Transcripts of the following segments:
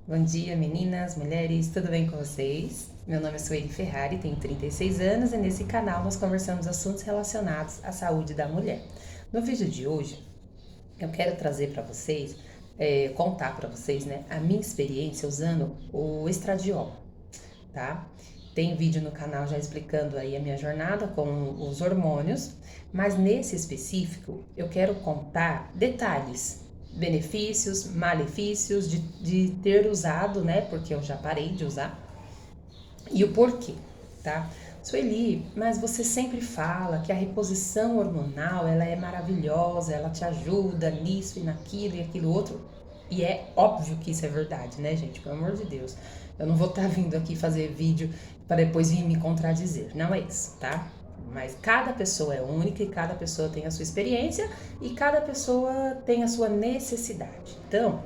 Bom dia, meninas, mulheres, tudo bem com vocês? Meu nome é Sueli Ferrari, tenho 36 anos e nesse canal nós conversamos assuntos relacionados à saúde da mulher. No vídeo de hoje, eu quero trazer para vocês, contar para vocês, né, a minha experiência usando o estradiol, tá? Tem vídeo no canal já explicando aí a minha jornada com os hormônios, mas nesse específico eu quero contar detalhes, benefícios, malefícios de ter usado, né? Porque eu já parei de usar e o porquê, tá? Sueli, mas você sempre fala que a reposição hormonal ela é maravilhosa, ela te ajuda nisso e naquilo e aquilo outro. E é óbvio que isso é verdade, né, gente? Pelo amor de Deus. Eu não vou estar vindo aqui fazer vídeo para depois vir me contradizer. Não é isso, tá? Mas cada pessoa é única e cada pessoa tem a sua experiência e cada pessoa tem a sua necessidade. Então,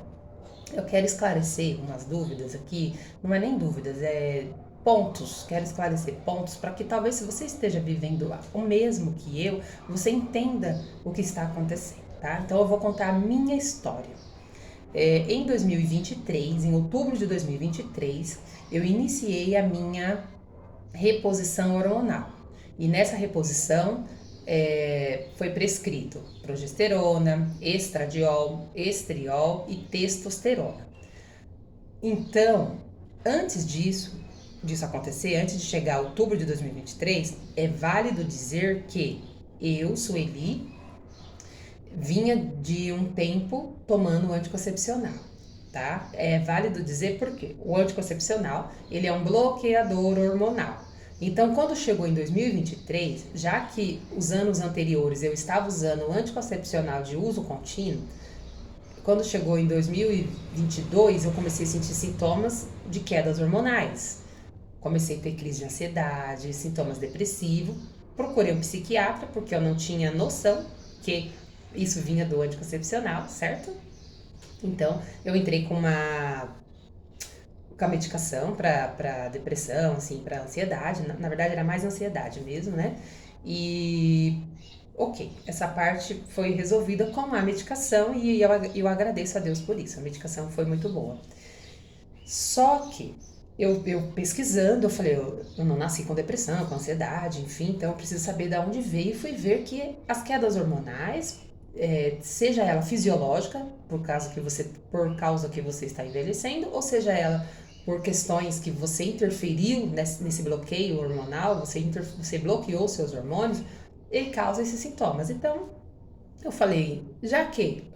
eu quero esclarecer umas dúvidas aqui, não é nem dúvidas, é pontos. Quero esclarecer pontos para que talvez se você esteja vivendo o mesmo que eu, você entenda o que está acontecendo, tá? Então eu vou contar a minha história. Em 2023, em outubro de 2023, eu iniciei a minha reposição hormonal. E nessa reposição foi prescrito progesterona, estradiol, estriol e testosterona. Então, antes disso acontecer, antes de chegar a outubro de 2023, é válido dizer que eu, Sueli, vinha de um tempo tomando anticoncepcional, tá? É válido dizer porque o anticoncepcional, ele é um bloqueador hormonal. Então, quando chegou em 2023, já que os anos anteriores eu estava usando anticoncepcional de uso contínuo, quando chegou em 2022, eu comecei a sentir sintomas de quedas hormonais. Comecei a ter crise de ansiedade, sintomas depressivos. Procurei um psiquiatra porque eu não tinha noção que isso vinha do anticoncepcional, certo? Então, eu entrei com a medicação para depressão, assim, para ansiedade. Na verdade, era mais ansiedade mesmo, né? E ok, essa parte foi resolvida com a medicação e eu agradeço a Deus por isso. A medicação foi muito boa. Só que eu pesquisando, eu falei, eu não nasci com depressão, com ansiedade, enfim, então eu preciso saber de onde veio e fui ver que as quedas hormonais, seja ela fisiológica, por causa que você está envelhecendo, ou seja ela por questões que você interferiu nesse bloqueio hormonal, você bloqueou seus hormônios, ele causa esses sintomas. Então, eu falei, já que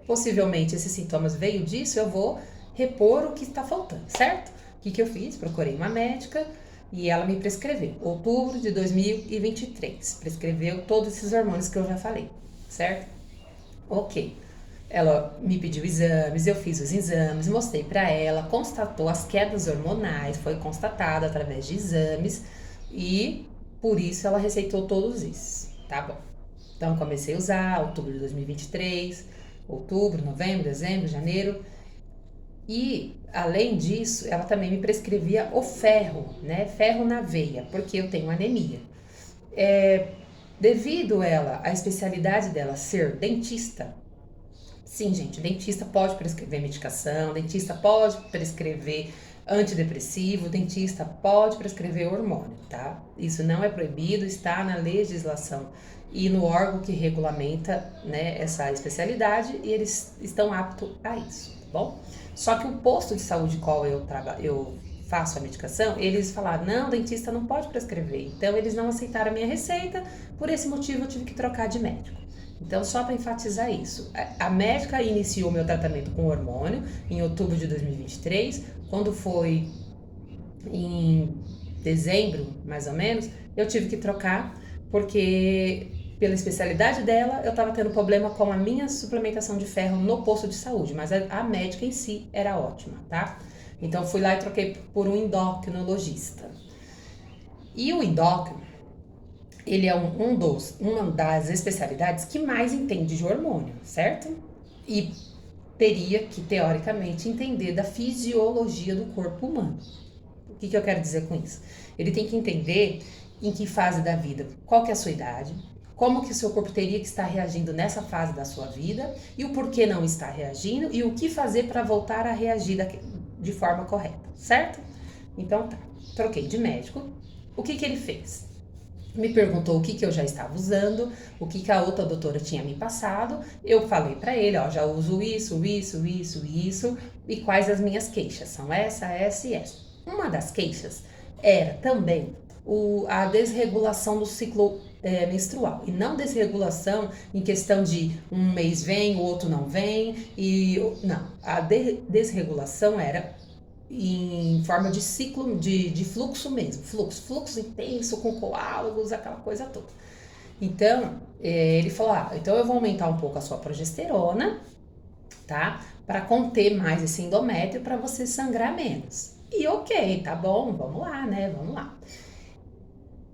possivelmente esses sintomas veio disso, eu vou repor o que está faltando, certo? O que eu fiz? Procurei uma médica e ela me prescreveu. Outubro de 2023, prescreveu todos esses hormônios que eu já falei, certo? Ok. Ela me pediu exames, eu fiz os exames, mostrei para ela, constatou as quedas hormonais, foi constatado através de exames e por isso ela receitou todos esses, tá bom? Então comecei a usar, outubro de 2023, outubro, novembro, dezembro, janeiro. E além disso, ela também me prescrevia o ferro, né? Ferro na veia, porque eu tenho anemia. Devido a especialidade dela ser dentista, sim, gente, dentista pode prescrever medicação, dentista pode prescrever antidepressivo, dentista pode prescrever hormônio, tá? Isso não é proibido, está na legislação e no órgão que regulamenta, né, essa especialidade e eles estão aptos a isso, tá bom? Só que o posto de saúde qual eu faço a medicação, eles falaram, não, dentista não pode prescrever. Então eles não aceitaram a minha receita, por esse motivo eu tive que trocar de médico. Então, só para enfatizar isso, a médica iniciou meu tratamento com hormônio em outubro de 2023. Quando foi em dezembro, mais ou menos, eu tive que trocar, porque pela especialidade dela, eu estava tendo problema com a minha suplementação de ferro no posto de saúde, mas a médica em si era ótima, tá? Então, fui lá e troquei por um endocrinologista. E o endócrino, ele é uma das especialidades que mais entende de hormônio, certo? E teria que, teoricamente, entender da fisiologia do corpo humano. O que eu quero dizer com isso? Ele tem que entender em que fase da vida, qual que é a sua idade, como que o seu corpo teria que estar reagindo nessa fase da sua vida e o porquê não está reagindo e o que fazer para voltar a reagir de forma correta, certo? Então tá, troquei de médico. O que ele fez? Me perguntou o que eu já estava usando, o que a outra doutora tinha me passado. Eu falei para ele, ó, já uso isso, e quais as minhas queixas? São essa e essa. Uma das queixas era também a desregulação do ciclo menstrual, e não desregulação em questão de um mês vem, o outro não vem, não, a desregulação era em forma de ciclo, de fluxo mesmo, fluxo intenso, com coágulos, aquela coisa toda. Então, ele falou, então eu vou aumentar um pouco a sua progesterona, tá? Para conter mais esse endométrio, para você sangrar menos. E ok, tá bom, vamos lá, né? Vamos lá.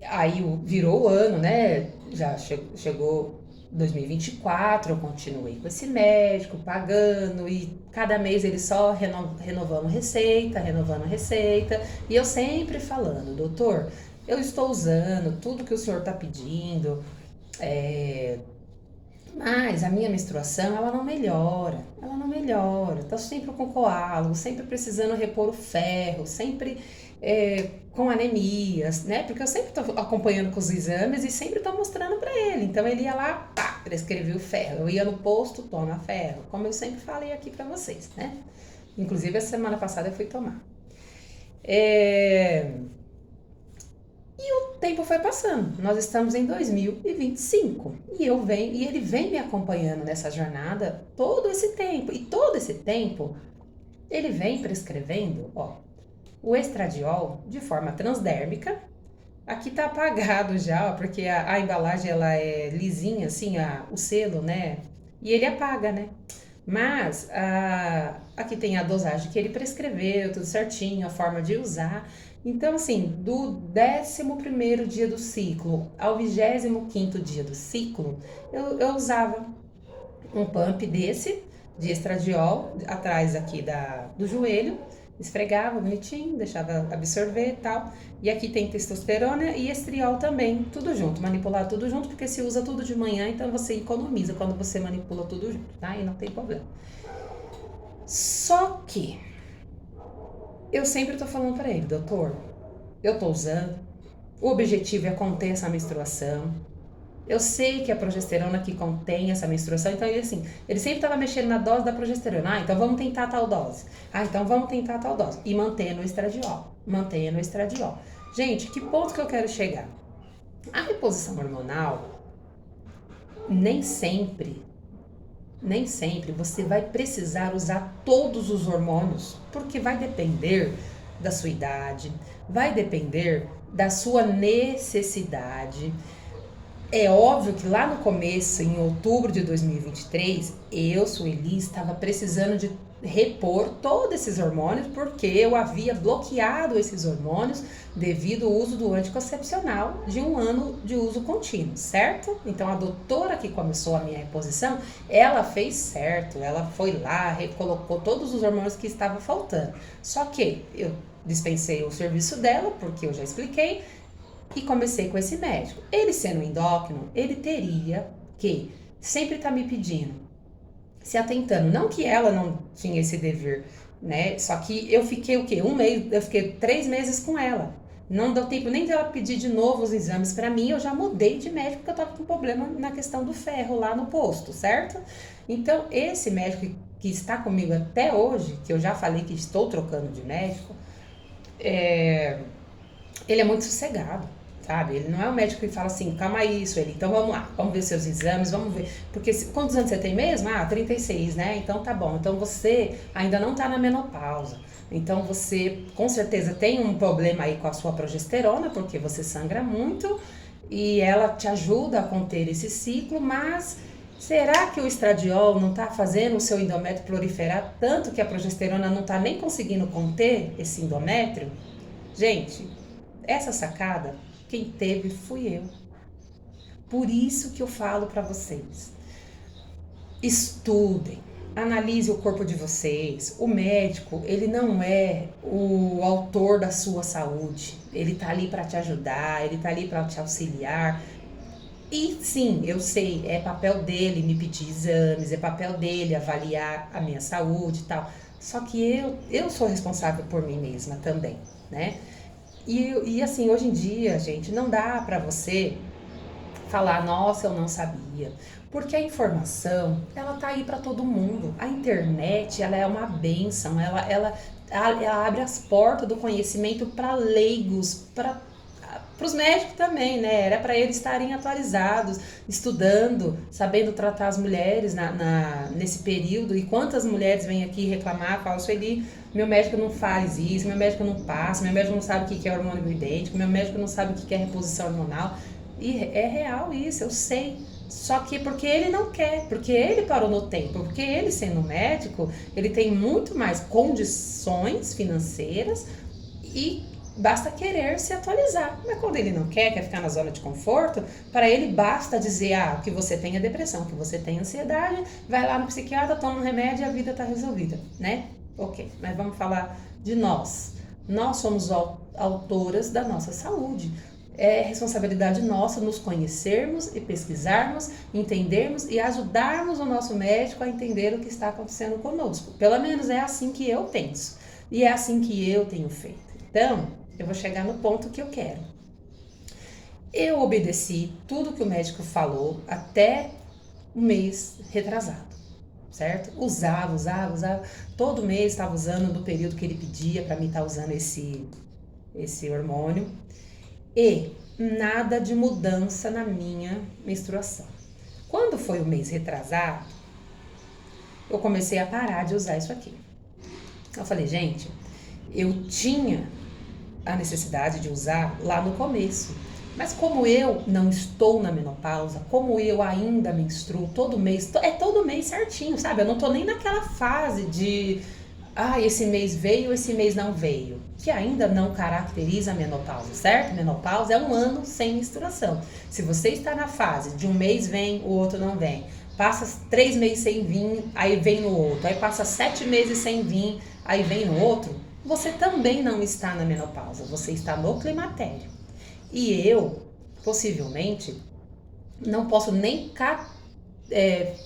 Aí virou o ano, né? Já chegou 2024, eu continuei com esse médico, pagando, e cada mês ele só renovando receita, e eu sempre falando, doutor, eu estou usando tudo que o senhor está pedindo, mas a minha menstruação, ela não melhora, tô sempre com coágulo, sempre precisando repor o ferro, sempre com anemias, né? Porque eu sempre tô acompanhando com os exames e sempre tô mostrando para ele. Então ele ia lá, pá, prescrevia o ferro. Eu ia no posto, toma ferro, como eu sempre falei aqui para vocês, né? Inclusive, a semana passada eu fui tomar. E o tempo foi passando. Nós estamos em 2025 e ele vem me acompanhando nessa jornada todo esse tempo. E todo esse tempo ele vem prescrevendo, ó, o estradiol de forma transdérmica. Aqui tá apagado já, ó, porque a embalagem ela é lisinha, assim, o selo, né? E ele apaga, né? Mas aqui tem a dosagem que ele prescreveu, tudo certinho, a forma de usar. Então, assim, do 11º dia do ciclo ao 25º dia do ciclo, eu usava um pump desse, de estradiol, atrás aqui do joelho, esfregava bonitinho, deixava absorver e tal. E aqui tem testosterona e estriol também, tudo junto, manipular tudo junto, porque se usa tudo de manhã, então você economiza quando você manipula tudo junto, tá? E não tem problema. Só que eu sempre tô falando para ele, doutor, eu tô usando, o objetivo é conter essa menstruação. Eu sei que a progesterona que contém essa menstruação, então ele sempre estava mexendo na dose da progesterona. Então vamos tentar tal dose. Então vamos tentar tal dose. E mantendo o estradiol. Gente, que ponto que eu quero chegar? A reposição hormonal, nem sempre você vai precisar usar todos os hormônios, porque vai depender da sua idade, vai depender da sua necessidade. É óbvio que lá no começo, em outubro de 2023, eu, Sueli, estava precisando de repor todos esses hormônios, porque eu havia bloqueado esses hormônios devido ao uso do anticoncepcional de 1 ano de uso contínuo, certo? Então a doutora que começou a minha reposição, ela fez certo, ela foi lá, recolocou todos os hormônios que estavam faltando. Só que eu dispensei o serviço dela, porque eu já expliquei, e comecei com esse médico. Ele sendo endócrino, ele teria que sempre estar me pedindo, se atentando. Não que ela não tinha esse dever, né? Só que eu fiquei o quê? 1 mês, eu fiquei 3 meses com ela. Não deu tempo nem dela pedir de novo os exames para mim, eu já mudei de médico porque eu tava com problema na questão do ferro lá no posto, certo? Então, esse médico que está comigo até hoje, que eu já falei que estou trocando de médico, ele é muito sossegado, sabe? Ele não é um médico que fala assim, calma aí, Sueli, então vamos lá, vamos ver seus exames, vamos ver. Porque quantos anos você tem mesmo? 36, né? Então tá bom. Então você ainda não tá na menopausa. Então você com certeza tem um problema aí com a sua progesterona, porque você sangra muito e ela te ajuda a conter esse ciclo, mas será que o estradiol não tá fazendo o seu endométrio proliferar tanto que a progesterona não tá nem conseguindo conter esse endométrio? Gente, essa sacada quem teve fui eu. Por isso que eu falo para vocês. Estudem, analise o corpo de vocês. O médico, ele não é o autor da sua saúde. Ele tá ali para te ajudar, ele tá ali para te auxiliar. E sim, eu sei, é papel dele me pedir exames, é papel dele avaliar a minha saúde e tal. Só que eu sou responsável por mim mesma também, né? E assim, hoje em dia, gente, não dá pra você falar, nossa, eu não sabia. Porque a informação, ela tá aí para todo mundo. A internet, ela é uma bênção, ela abre as portas do conhecimento para leigos, para os médicos também, né? Era para eles estarem atualizados, estudando, sabendo tratar as mulheres nesse período. E quantas mulheres vêm aqui reclamar, falam, Sueli, meu médico não faz isso, meu médico não passa, meu médico não sabe o que é hormônio bioidêntico, meu médico não sabe o que é reposição hormonal. E é real isso, eu sei. Só que porque ele não quer, porque ele parou no tempo, porque ele sendo médico, ele tem muito mais condições financeiras e basta querer se atualizar. Mas quando ele não quer ficar na zona de conforto, para ele basta dizer, que você tem é depressão, que você tem ansiedade, vai lá no psiquiatra, toma um remédio e a vida está resolvida, né? Ok, mas vamos falar de nós. Nós somos autoras da nossa saúde. É responsabilidade nossa nos conhecermos e pesquisarmos, entendermos e ajudarmos o nosso médico a entender o que está acontecendo conosco. Pelo menos é assim que eu penso e é assim que eu tenho feito. Então, eu vou chegar no ponto que eu quero. Eu obedeci tudo que o médico falou até o mês retrasado, certo? Usava. Todo mês estava usando no período que ele pedia para mim estar usando esse hormônio. E nada de mudança na minha menstruação. Quando foi o mês retrasado, eu comecei a parar de usar isso aqui. Eu falei, gente, eu tinha a necessidade de usar lá no começo. Mas como eu não estou na menopausa, como eu ainda menstruo todo mês, é todo mês certinho, sabe? Eu não tô nem naquela fase de esse mês veio, esse mês não veio, que ainda não caracteriza a menopausa, certo? Menopausa é um ano sem menstruação. Se você está na fase de um mês vem, o outro não vem, passa 3 meses sem vir, aí vem no outro, aí passa 7 meses sem vir, aí vem no outro, você também não está na menopausa, você está no climatério. E eu, possivelmente, não posso nem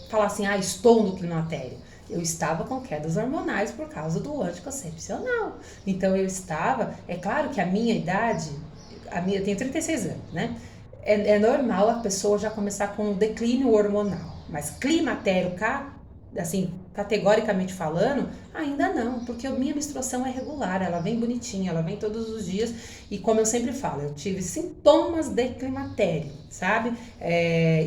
falar assim, estou no climatério. Eu estava com quedas hormonais por causa do anticoncepcional. Então eu estava, é claro que a minha idade, eu tenho 36 anos, né? É normal a pessoa já começar com um declínio hormonal, mas climatério, assim, categoricamente falando, ainda não, porque a minha menstruação é regular, ela vem bonitinha, ela vem todos os dias, e como eu sempre falo, eu tive sintomas de climatério, sabe?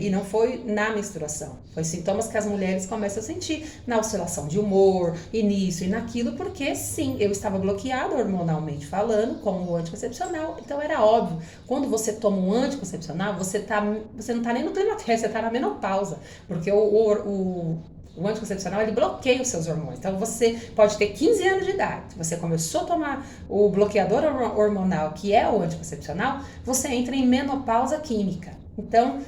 E não foi na menstruação, foi sintomas que as mulheres começam a sentir na oscilação de humor, e nisso e naquilo, porque sim, eu estava bloqueada hormonalmente falando, com o anticoncepcional, então era óbvio, quando você toma um anticoncepcional, você não tá nem no climatério, você tá na menopausa, porque o anticoncepcional, ele bloqueia os seus hormônios. Então, você pode ter 15 anos de idade. Você começou a tomar o bloqueador hormonal, que é o anticoncepcional, você entra em menopausa química. Então,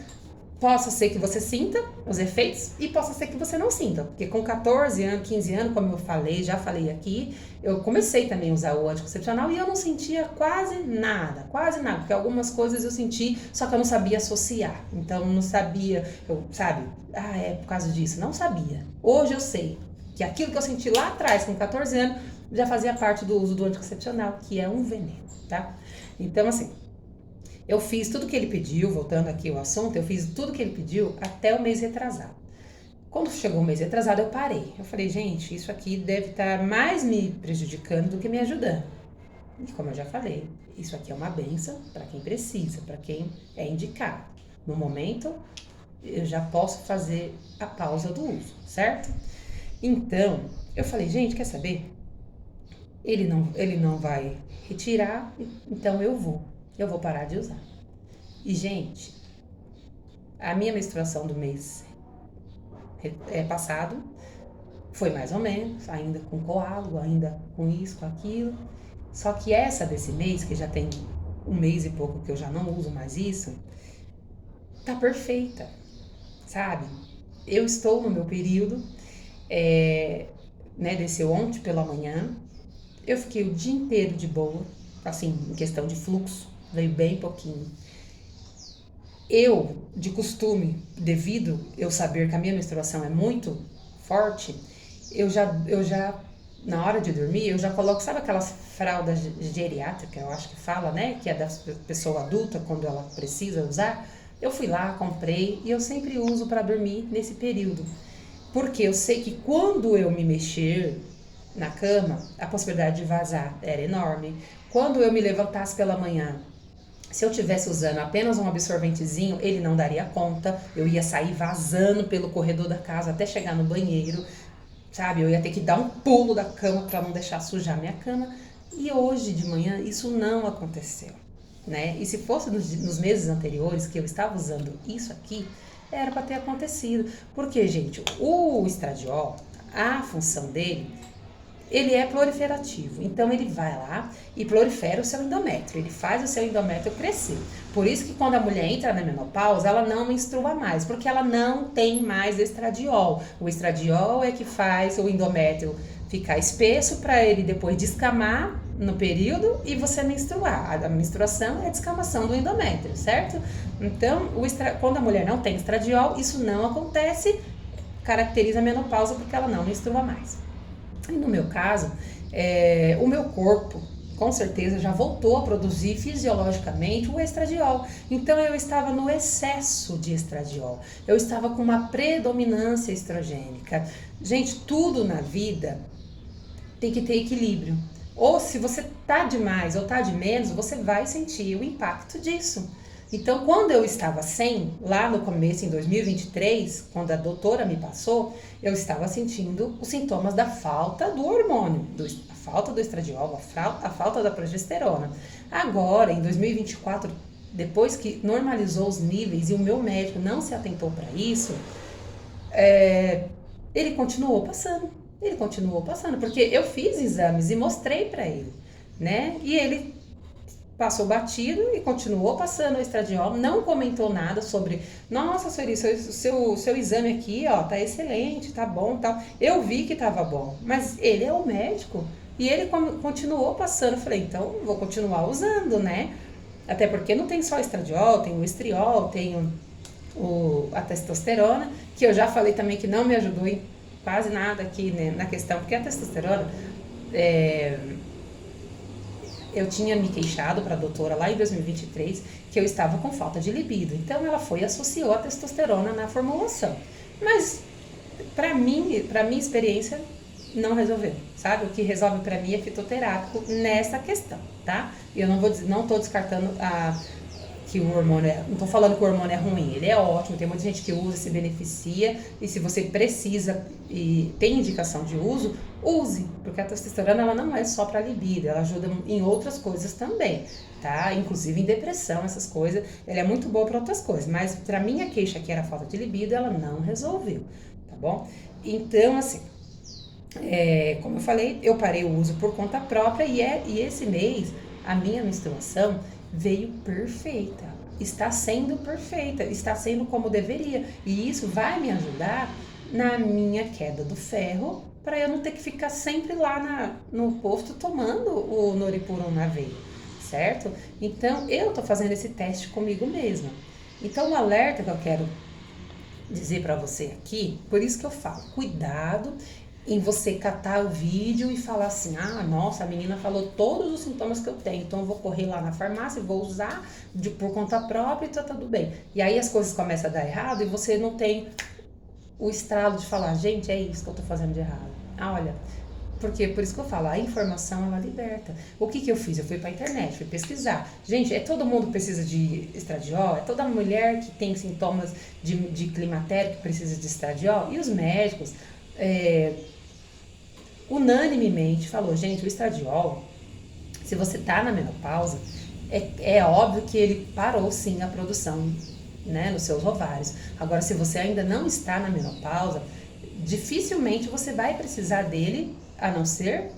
possa ser que você sinta os efeitos e possa ser que você não sinta. Porque com 14 anos, 15 anos, como eu já falei aqui, eu comecei também a usar o anticoncepcional e eu não sentia quase nada. Porque algumas coisas eu senti, só que eu não sabia associar. Então, não sabia, é por causa disso. Não sabia. Hoje eu sei que aquilo que eu senti lá atrás, com 14 anos, já fazia parte do uso do anticoncepcional, que é um veneno, tá? Então, assim, eu fiz tudo que ele pediu, voltando aqui ao assunto, eu fiz tudo que ele pediu até o mês retrasado. Quando chegou o mês retrasado, eu parei. Eu falei, gente, isso aqui deve estar mais me prejudicando do que me ajudando. E como eu já falei, isso aqui é uma benção para quem precisa, para quem é indicado. No momento, eu já posso fazer a pausa do uso, certo? Então, eu falei, gente, quer saber? Ele não vai retirar, então eu vou parar de usar. E, gente, a minha menstruação do mês passado foi mais ou menos, ainda com coágulo, ainda com isso, com aquilo. Só que essa desse mês, que já tem um mês e pouco que eu já não uso mais isso, tá perfeita, sabe? Eu estou no meu período, desceu ontem pela manhã, eu fiquei o dia inteiro de boa, assim, em questão de fluxo, veio bem pouquinho. Eu, de costume, devido eu saber que a minha menstruação é muito forte, eu já na hora de dormir, eu já coloco, sabe aquelas fraldas geriátricas, eu acho que fala, né? Que é da pessoa adulta, quando ela precisa usar. Eu fui lá, comprei e eu sempre uso para dormir nesse período. Porque eu sei que quando eu me mexer na cama, a possibilidade de vazar era enorme. Quando eu me levantasse pela manhã, se eu tivesse usando apenas um absorventezinho, ele não daria conta. Eu ia sair vazando pelo corredor da casa até chegar no banheiro, sabe? Eu ia ter que dar um pulo da cama para não deixar sujar minha cama. E hoje de manhã isso não aconteceu, né? E se fosse nos meses anteriores que eu estava usando isso aqui, era para ter acontecido. Porque, gente, o estradiol, a função dele, ele é proliferativo. Então ele vai lá e prolifera o seu endométrio. Ele faz o seu endométrio crescer. Por isso que quando a mulher entra na menopausa, ela não menstrua mais, porque ela não tem mais estradiol. O estradiol é que faz o endométrio ficar espesso para ele depois descamar no período e você menstruar. A menstruação é a descamação do endométrio, certo? Então, quando a mulher não tem estradiol, isso não acontece, caracteriza a menopausa porque ela não menstrua mais. E no meu caso, o meu corpo, com certeza, já voltou a produzir fisiologicamente o estradiol. Então eu estava no excesso de estradiol. Eu estava com uma predominância estrogênica. Gente, tudo na vida tem que ter equilíbrio. Ou se você tá demais ou tá de menos, você vai sentir o impacto disso. Então, quando eu estava sem, lá no começo, em 2023, quando a doutora me passou, eu estava sentindo os sintomas da falta do hormônio, a falta do estradiol, a falta da progesterona. Agora, em 2024, depois que normalizou os níveis e o meu médico não se atentou para isso, ele continuou passando. Ele continuou passando, porque eu fiz exames e mostrei para ele, né? E ele passou batido e continuou passando o estradiol, não comentou nada sobre, nossa, Sueli, seu exame aqui, ó, tá excelente, tá bom, tal. Eu vi que tava bom, mas ele é o médico e ele continuou passando. Eu falei, então vou continuar usando, né? Até porque não tem só estradiol, tem o estriol, tem a testosterona, que eu já falei também que não me ajudou em quase nada aqui, né, na questão, porque a testosterona, eu tinha me queixado para a doutora lá em 2023 que eu estava com falta de libido. Então ela foi e associou a testosterona na formulação. Mas para mim, para minha experiência, não resolveu, sabe? O que resolve para mim é fitoterápico nessa questão, tá? E eu não tô descartando que o hormônio não tô falando que o hormônio é ruim, ele é ótimo, tem muita gente que usa, se beneficia, e se você precisa e tem indicação de uso, use, porque a testosterona ela não é só para libido, ela ajuda em outras coisas também, tá? Inclusive em depressão, essas coisas, ela é muito boa para outras coisas, mas para minha queixa que era falta de libido, ela não resolveu, tá bom? Então, assim, como eu falei, eu parei o uso por conta própria e esse mês a minha menstruação veio perfeita, está sendo perfeita, está sendo como deveria, e isso vai me ajudar na minha queda do ferro, para eu não ter que ficar sempre lá no posto tomando o Noripurum na veia, certo? Então eu tô fazendo esse teste comigo mesma. Então o alerta que eu quero dizer para você aqui, por isso que eu falo, cuidado em você catar o vídeo e falar assim, ah, nossa, a menina falou todos os sintomas que eu tenho, então eu vou correr lá na farmácia e vou usar por conta própria e tá tudo bem. E aí as coisas começam a dar errado e você não tem o estralo de falar, gente, é isso que eu tô fazendo de errado. Ah, olha, porque por isso que eu falo, a informação ela liberta. O que eu fiz? Eu fui pra internet, fui pesquisar. Gente, todo mundo precisa de estradiol? É toda mulher que tem sintomas de climatério que precisa de estradiol? E os médicos unanimemente falou, gente, o estradiol, se você tá na menopausa, é óbvio que ele parou sim a produção, né, nos seus ovários. Agora, se você ainda não está na menopausa, dificilmente você vai precisar dele, a não ser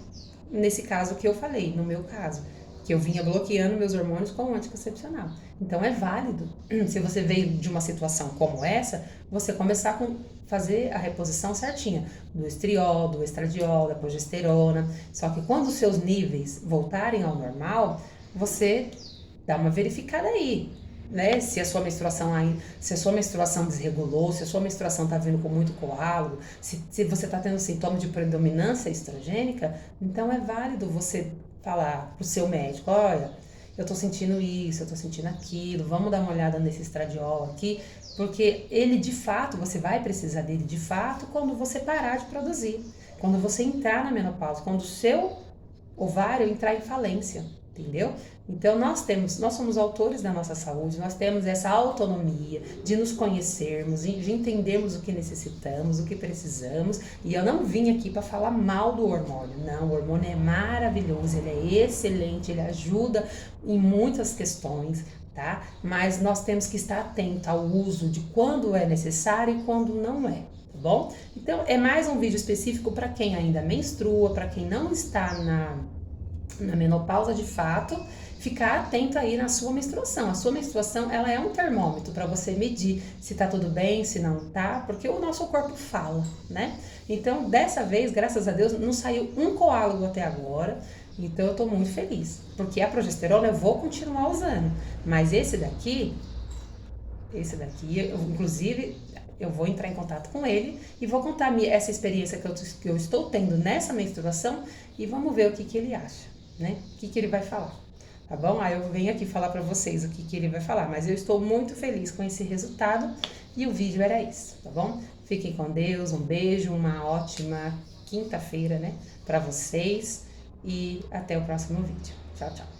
nesse caso que eu falei, no meu caso, que eu vinha bloqueando meus hormônios com o anticoncepcional. Então é válido, se você veio de uma situação como essa, você começar a fazer a reposição certinha do estriol, do estradiol, da progesterona. Só que quando os seus níveis voltarem ao normal, você dá uma verificada aí. né, se a sua menstruação desregulou, se a sua menstruação está vindo com muito coágulo, se você está tendo sintoma de predominância estrogênica, então é válido você falar pro seu médico, olha, eu tô sentindo isso, eu tô sentindo aquilo, vamos dar uma olhada nesse estradiol aqui, porque ele de fato, você vai precisar dele de fato quando você parar de produzir, quando você entrar na menopausa, quando o seu ovário entrar em falência, entendeu? Então nós somos autores da nossa saúde, nós temos essa autonomia de nos conhecermos, de entendermos o que necessitamos, o que precisamos. E eu não vim aqui para falar mal do hormônio, não. O hormônio é maravilhoso, ele é excelente, ele ajuda em muitas questões, tá? Mas nós temos que estar atento ao uso de quando é necessário e quando não é. Tá bom? Então é mais um vídeo específico para quem ainda menstrua, para quem não está na menopausa de fato, ficar atento aí na sua menstruação. A sua menstruação, ela é um termômetro para você medir se tá tudo bem, se não tá, porque o nosso corpo fala, né? Então, dessa vez, graças a Deus, não saiu um coágulo até agora. Então, eu tô muito feliz, porque a progesterona eu vou continuar usando, mas esse daqui, inclusive, eu vou entrar em contato com ele e vou contar essa experiência que eu estou tendo nessa menstruação e vamos ver o que ele acha, né? O que ele vai falar, tá bom? Aí eu venho aqui falar pra vocês o que ele vai falar, mas eu estou muito feliz com esse resultado e o vídeo era isso, tá bom? Fiquem com Deus, um beijo, uma ótima quinta-feira, né, pra vocês e até o próximo vídeo. Tchau, tchau.